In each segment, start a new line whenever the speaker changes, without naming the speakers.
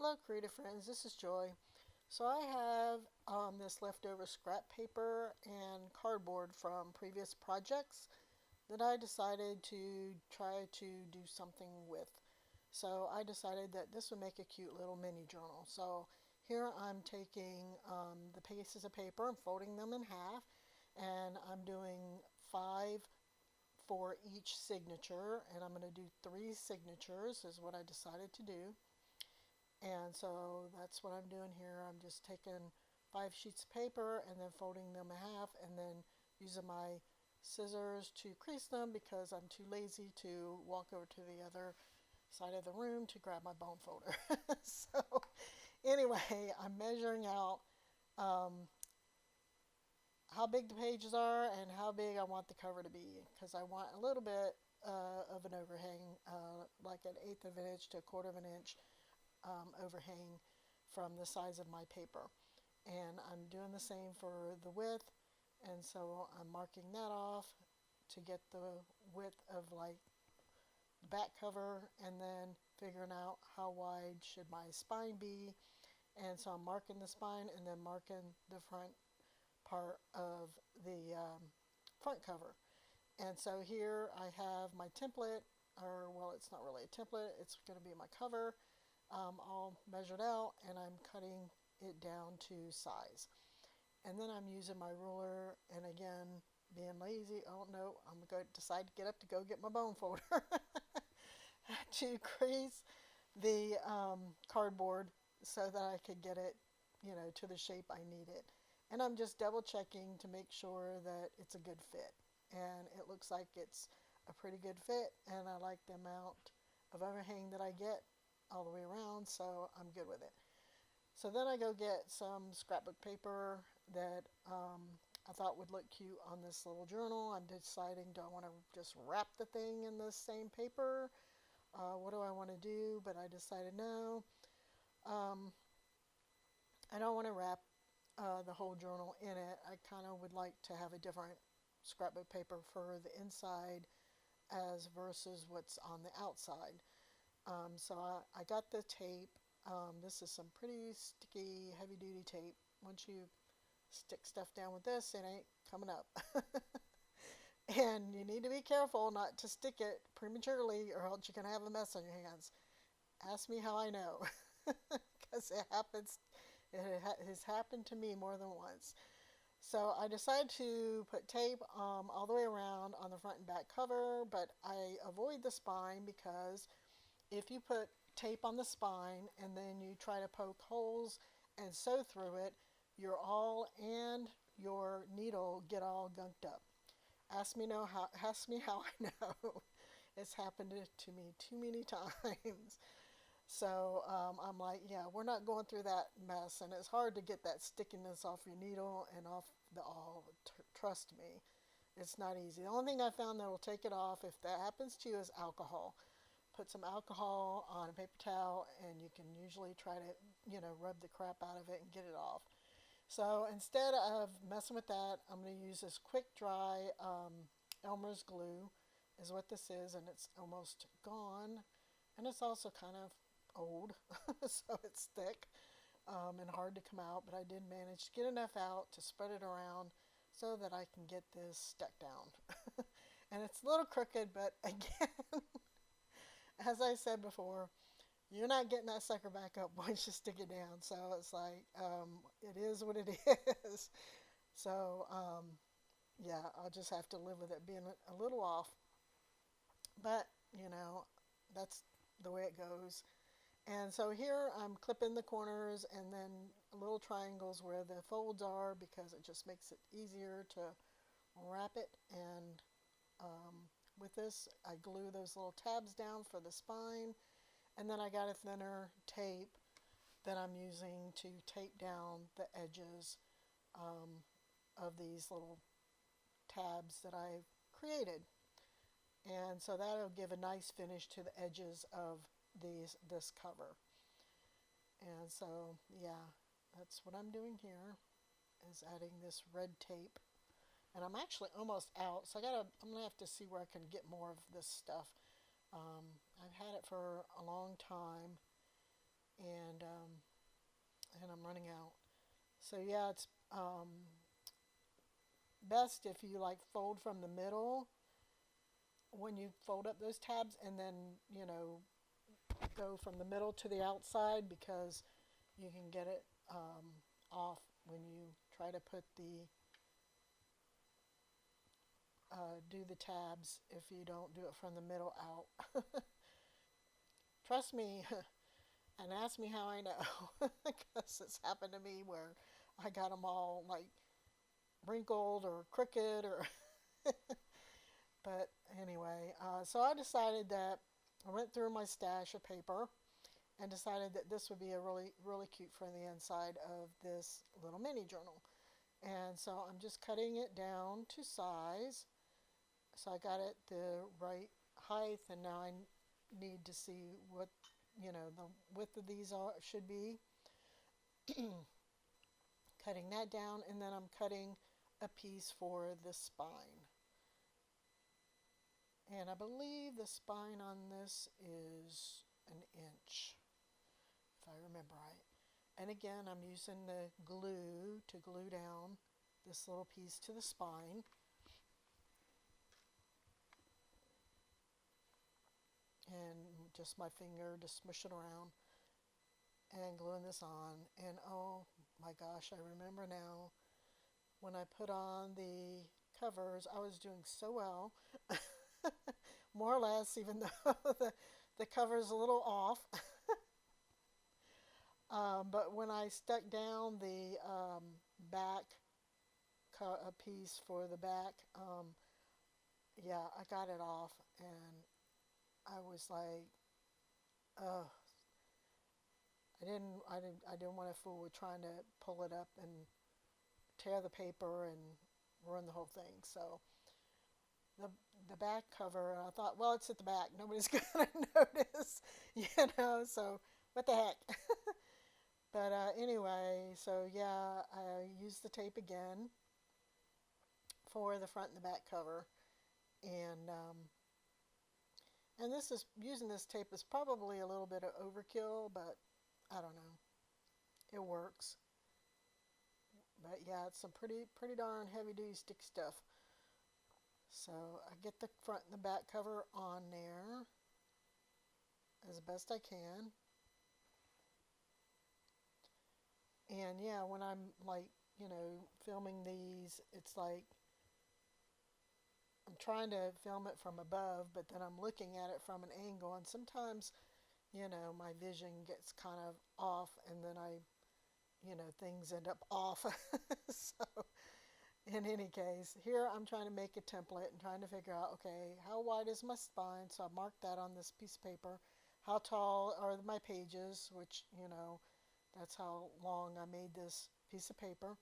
Hello creative friends, this is Joy. So I have this leftover scrap paper and cardboard from previous projects that I decided to try to do something with. So I decided that this would make a cute little mini journal. So here I'm taking the pieces of paper and folding them in half, and I'm doing 5 for each signature, and I'm going to do 3 signatures is what I decided to do. And so that's what I'm doing here. I'm just taking 5 sheets of paper and then folding them in half and then using my scissors to crease them because I'm too lazy to walk over to the other side of the room to grab my bone folder. So anyway, I'm measuring out um, how big the pages are and how big I want the cover to be because I want a little bit of an overhang, like an eighth of an inch to a quarter of an inch overhang from the size of my paper. And I'm doing the same for the width, and so I'm marking that off to get the width of like the back cover, and then figuring out how wide should my spine be. And so I'm marking the spine and then marking the front part of the front cover. And so here I have my template, or well, it's not really a template, it's going to be my cover, all measured out, and I'm cutting it down to size. And then I'm using my ruler, and again, being lazy, oh no, I'm going to decide to get up to go get my bone folder to crease the cardboard so that I could get it, to the shape I need it. And I'm just double checking to make sure that it's a good fit. And it looks like it's a pretty good fit, and I like the amount of overhang that I get all the way around, so I'm good with it. So then I go get some scrapbook paper that I thought would look cute on this little journal. I'm deciding, do I want to just wrap the thing in the same paper? What do I want to do? But I decided no. Um, I don't want to wrap the whole journal in it. I kind of would like to have a different scrapbook paper for the inside as versus what's on the outside. So I got the tape. This is some pretty sticky, heavy duty tape. Once you stick stuff down with this, it ain't coming up. And you need to be careful not to stick it prematurely or else you can have a mess on your hands. Ask me how I know. Because it happens. It has happened to me more than once. So I decided to put tape all the way around on the front and back cover, but I avoid the spine because if you put tape on the spine and then you try to poke holes and sew through it, your awl and your needle get all gunked up. Ask me how I know. It's happened to me too many times. So I'm like, yeah, we're not going through that mess, and it's hard to get that stickiness off your needle and off the awl. Trust me, it's not easy. The only thing I found that will take it off if that happens to you is alcohol. Put some alcohol on a paper towel, and you can usually try to, rub the crap out of it and get it off. So instead of messing with that, I'm going to use this quick dry Elmer's glue is what this is, and it's almost gone. And it's also kind of old, so it's thick and hard to come out, but I did manage to get enough out to spread it around so that I can get this stuck down. And it's a little crooked, but again, as I said before, you're not getting that sucker back up once you stick it down. So it's like, it is what it is. So, yeah, I'll just have to live with it being a little off. But, that's the way it goes. And so here I'm clipping the corners and then little triangles where the folds are because it just makes it easier to wrap it. And with this, I glue those little tabs down for the spine. And then I got a thinner tape that I'm using to tape down the edges of these little tabs that I've created. And so that'll give a nice finish to the edges of this cover. And so, yeah, that's what I'm doing here, is adding this red tape. And I'm actually almost out, so I'm gonna have to see where I can get more of this stuff. I've had it for a long time, and I'm running out. So yeah, it's best if you like fold from the middle when you fold up those tabs, and then go from the middle to the outside, because you can get it off when you try to put the do the tabs if you don't do it from the middle out. Trust me, and ask me how I know, because it's happened to me where I got them all like wrinkled or crooked or. But anyway, so I decided that I went through my stash of paper and decided that this would be a really cute for the inside of this little mini journal. And so I'm just cutting it down to size. So I got it the right height, and now I need to see what the width of these should be. Cutting that down, and then I'm cutting a piece for the spine. And I believe the spine on this is an inch, if I remember right. And again, I'm using the glue to glue down this little piece to the spine. And just my finger to smush it around and gluing this on. And oh my gosh, I remember now when I put on the covers, I was doing so well. More or less, even though the cover is a little off. But when I stuck down the back piece for the back, yeah, I got it off, and I was like, oh, I didn't want to fool with trying to pull it up and tear the paper and ruin the whole thing. So the the back cover, and I thought, well, it's at the back. Nobody's gonna notice, So what the heck? But anyway, so yeah, I used the tape again for the front and the back cover, and this is using this tape is probably a little bit of overkill, but I don't know, it works. But yeah, it's some pretty darn heavy duty stick stuff. So I get the front and the back cover on there as best I can. And yeah, when I'm like, filming these, it's like I'm trying to film it from above, but then I'm looking at it from an angle, and sometimes, my vision gets kind of off, and then things end up off. So, in any case, here I'm trying to make a template and trying to figure out, okay, how wide is my spine? So I marked that on this piece of paper. How tall are my pages, which, that's how long I made this piece of paper.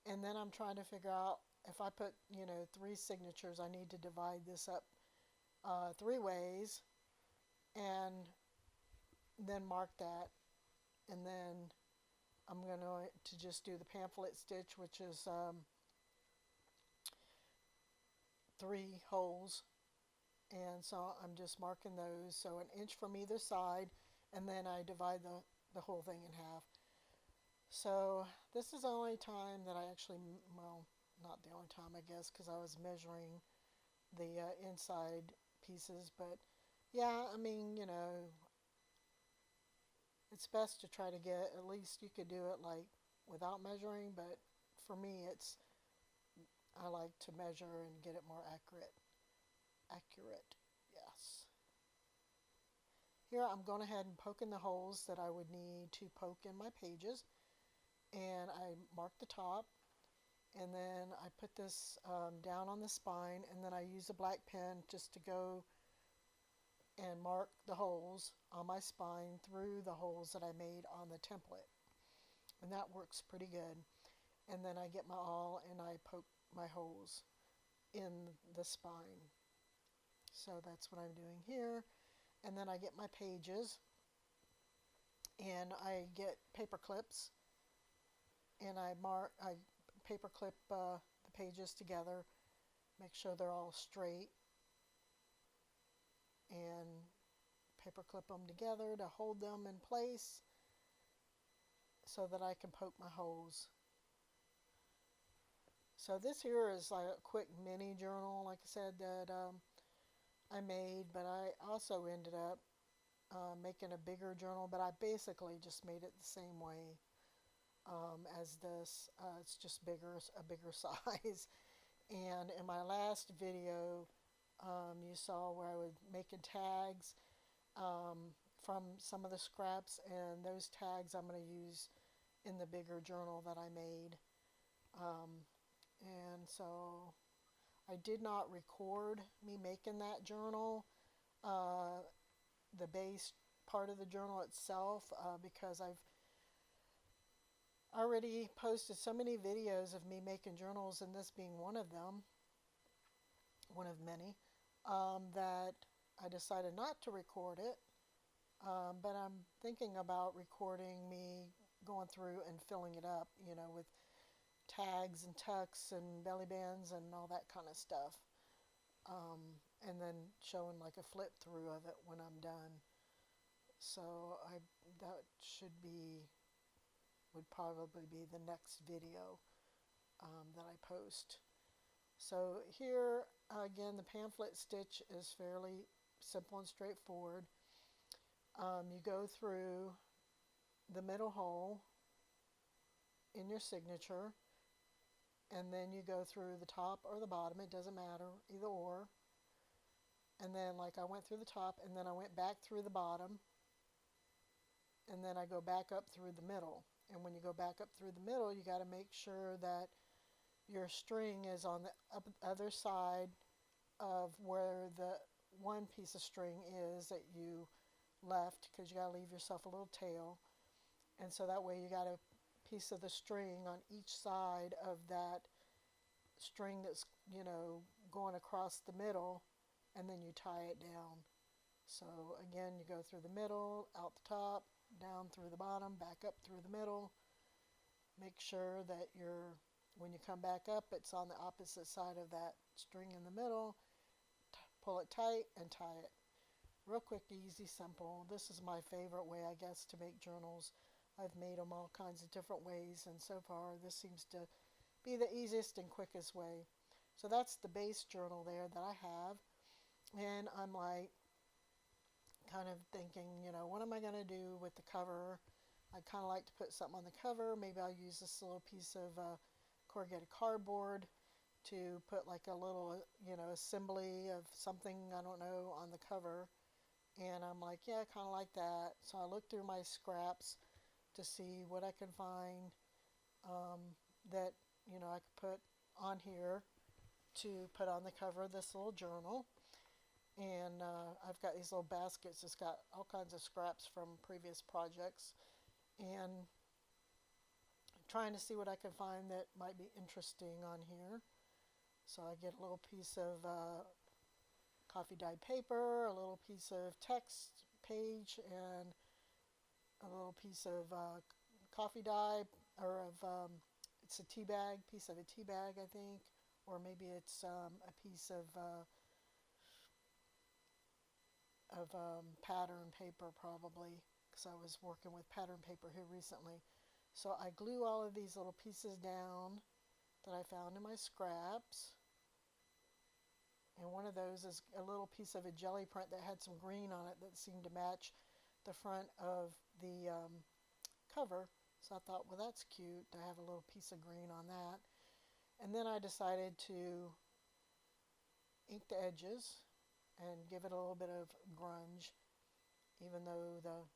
And then I'm trying to figure out if I put, 3 signatures, I need to divide this up 3 ways and then mark that. And then I'm going to just do the pamphlet stitch, which is 3 holes. And so I'm just marking those, so an inch from either side, and then I divide the whole thing in half. So this is the only time that I actually, well, not the only time, I guess, because I was measuring the inside pieces. But yeah, I mean, it's best to try to get, at least you could do it like without measuring, but for me, I like to measure and get it more accurate. Accurate, yes. Here I'm going ahead and poking the holes that I would need to poke in my pages, and I mark the top, and then I put this down on the spine, and then I use a black pen just to go and mark the holes on my spine through the holes that I made on the template, and that works pretty good. And then I get my awl and I poke my holes in the spine. So that's what I'm doing here. And then I get my pages, and I get paper clips, and I paper clip the pages together, make sure they're all straight, and paper clip them together to hold them in place. so that I can poke my holes. So this here is like a quick mini journal, like I said, that I made, but I also ended up making a bigger journal, but I basically just made it the same way as this. It's just bigger, a bigger size. And in my last video, you saw where I was making tags from some of the scraps, and those tags I'm going to use in the bigger journal that I made. And so I did not record me making that journal, the base part of the journal itself, because I've already posted so many videos of me making journals, and this being one of them, one of many, that I decided not to record it. But I'm thinking about recording me going through and filling it up, with tags and tucks and belly bands and all that kind of stuff. And then showing like a flip through of it when I'm done. So that would probably be the next video that I post. So here again, the pamphlet stitch is fairly simple and straightforward. You go through the middle hole in your signature, and then you go through the top or the bottom, it doesn't matter, either or. And then like I went through the top, and then I went back through the bottom, and then I go back up through the middle. And when you go back up through the middle, you got to make sure that your string is on the other side of where the one piece of string is that you left, because you got to leave yourself a little tail. And so that way you got a piece of the string on each side of that string that's, going across the middle, and then you tie it down. So again, you go through the middle, out the top, down through the bottom, back up through the middle. Make sure that when you come back up, it's on the opposite side of that string in the middle. Pull it tight and tie it. Real quick, easy, simple. This is my favorite way, I guess, to make journals. I've made them all kinds of different ways, and so far this seems to be the easiest and quickest way. So that's the base journal there that I have. And I'm like kind of thinking, what am I going to do with the cover? I kind of like to put something on the cover. Maybe I'll use this little piece of corrugated cardboard to put like a little, assembly of something, I don't know, on the cover. And I'm like, yeah, I kind of like that. So I looked through my scraps to see what I could find that, I could put on here to put on the cover of this little journal. And I've got these little baskets. It's got all kinds of scraps from previous projects. And I'm trying to see what I can find that might be interesting on here. So I get a little piece of coffee dyed paper, a little piece of text page, and a little piece of coffee dye, or it's a tea bag, piece of a tea bag, I think, or maybe it's a piece of pattern paper, probably, because I was working with pattern paper here recently. So I glue all of these little pieces down that I found in my scraps. And one of those is a little piece of a jelly print that had some green on it that seemed to match the front of the cover. So I thought, well, that's cute to have a little piece of green on that. And then I decided to ink the edges and give it a little bit of grunge, even though the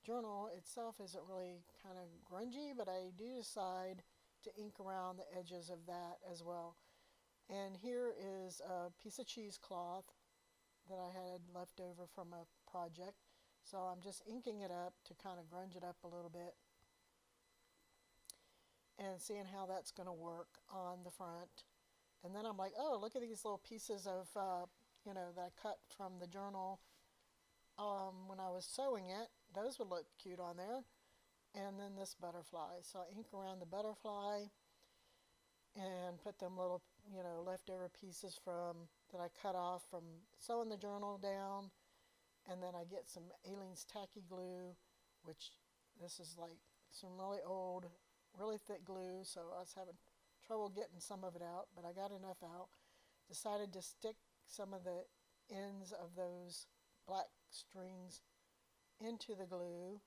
journal itself isn't really kind of grungy, but I do decide to ink around the edges of that as well. And here is a piece of cheesecloth that I had left over from a project. So I'm just inking it up to kind of grunge it up a little bit and seeing how that's going to work on the front. And then I'm like, oh, look at these little pieces of, that I cut from the journal when I was sewing it. Those would look cute on there. And then this butterfly. So I ink around the butterfly and put them little, leftover pieces that I cut off from sewing the journal down. And then I get some Aleene's tacky glue, which this is like some really old, really thick glue, so I was having trouble getting some of it out, but I got enough out. Decided to stick some of the ends of those black strings into the glue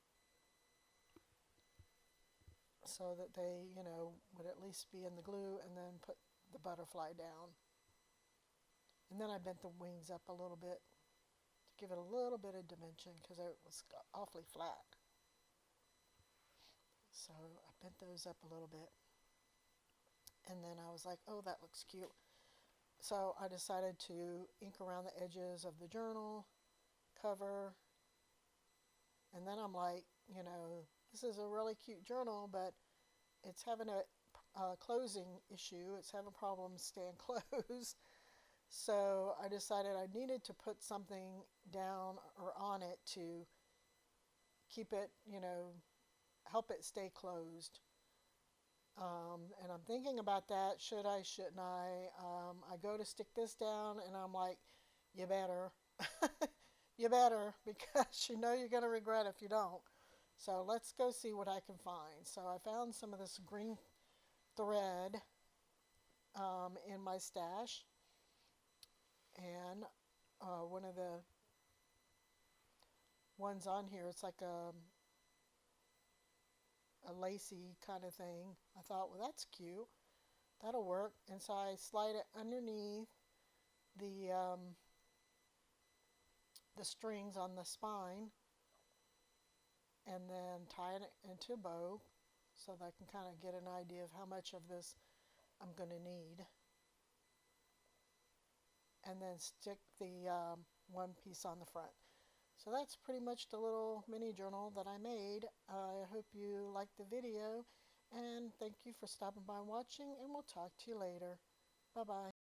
so that they, would at least be in the glue, and then put the butterfly down. And then I bent the wings up a little bit to give it a little bit of dimension because it was awfully flat. So I bent those up a little bit. And then I was like, oh, that looks cute. So I decided to ink around the edges of the journal cover. And then I'm like, this is a really cute journal, but it's having a closing issue. It's having problems staying closed. So I decided I needed to put something down or on it to keep it, help it stay closed. And I'm thinking about that. Should I, shouldn't I? I go to stick this down and I'm like, you better. You better, because you're going to regret if you don't. So let's go see what I can find. So I found some of this green thread in my stash. And one of the ones on here, it's like a lacy kind of thing. I thought, well, that's cute. That'll work. And so I slide it underneath the strings on the spine, and then tie it into a bow so that I can kind of get an idea of how much of this I'm going to need. And then stick the one piece on the front. So that's pretty much the little mini journal that I made. I hope you liked the video, and thank you for stopping by and watching, and we'll talk to you later. Bye bye.